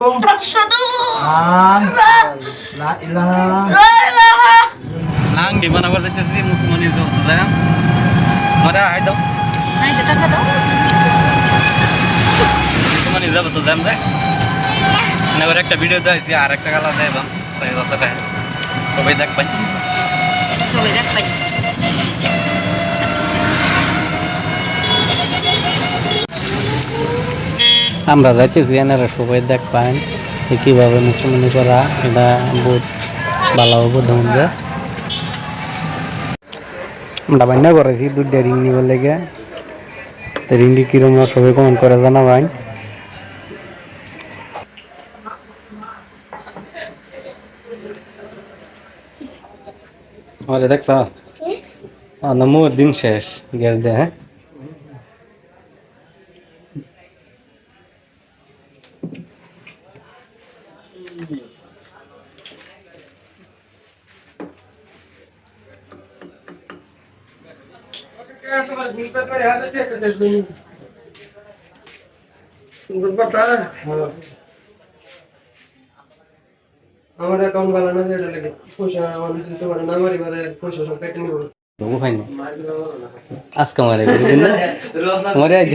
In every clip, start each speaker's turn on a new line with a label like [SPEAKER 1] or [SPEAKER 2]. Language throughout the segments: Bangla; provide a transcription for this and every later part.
[SPEAKER 1] Asyhadu la ilaha nang di mana bahasa Cina Muslim itu tuh mara hai daw
[SPEAKER 2] Ay, kita ka daw.
[SPEAKER 1] Muslim itu betul jam deh না ওর একটা ভিডিও দিয়েছি আর একটা গালা দেব এই বছরে সবাই দেখবেন
[SPEAKER 2] Sugay dak pa.
[SPEAKER 1] আমরা যাইতেছি এনারা সবাই দেখবেন কিভাবে মুসলমানি করা এটা বহুত ভালো হবে ধরবে আমরা বান্না করেছি দুধ রিং নিবার লেগে তো রিংটি কিরম সবাই কমেন্ট করে জানাবেন আরে দেখ স্যার নমো দিন শেষ গ্যাস দে হ্যাঁ
[SPEAKER 3] আমার অ্যাকাউন্ট বানানো যেটা লাগে পয়সা আমার দিতে পারে না আমারই বাদে পয়সা সব কেটে নিব
[SPEAKER 1] লোগো ফাইনি আজকে মারে দিন না মারে আজ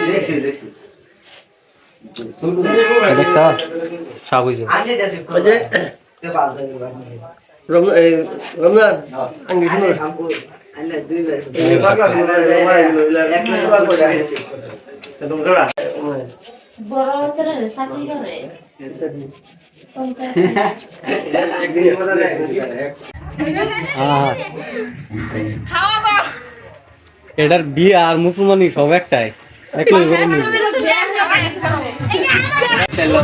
[SPEAKER 1] দেখছি দেখছা সব হইছে
[SPEAKER 3] রমজান আঙ্গি শুনো
[SPEAKER 2] বড় ছেলে চাকরি করে খাওয়া দাও
[SPEAKER 1] এটার বিয়ে আর মুসলমানি সব একটাই একই রকম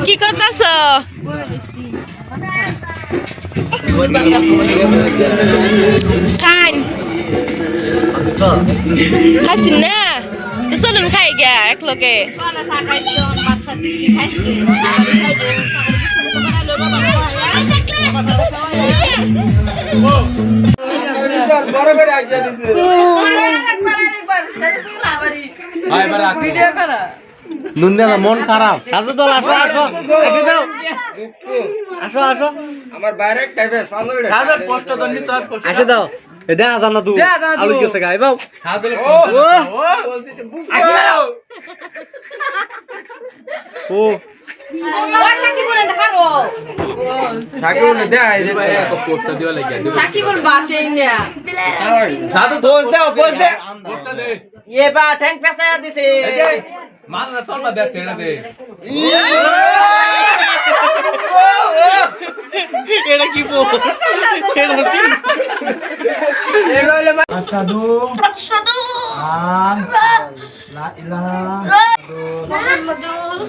[SPEAKER 2] কি করতেছ খান খাইছি না তো চলুন খাই গিয়া এক লোকে
[SPEAKER 1] নুন দেলা মন খারাপ আসো তো আসো আসো আসো দাও আসো আসো
[SPEAKER 3] আমার বাইরে খাইবে সামনে
[SPEAKER 4] কষ্ট করনি তো
[SPEAKER 1] আসো দাও এ দেখা জান না তুই আলু গেছে গাই বাও ও
[SPEAKER 2] সাকি বলে দেখারো
[SPEAKER 3] সাকি বলে দে আই দে
[SPEAKER 4] পোস্টার দিবা লাগি
[SPEAKER 2] সাকি বল বাসেই না
[SPEAKER 3] দাদু পোজ দে
[SPEAKER 4] পোস্টার দে
[SPEAKER 3] ये बा टैंक पैसा दिसे
[SPEAKER 4] মান না তোর দে সেটা দে
[SPEAKER 1] এটা কি বল এটা কি
[SPEAKER 3] আসাদু লা ইলাহা
[SPEAKER 2] মুহাম্মাদুর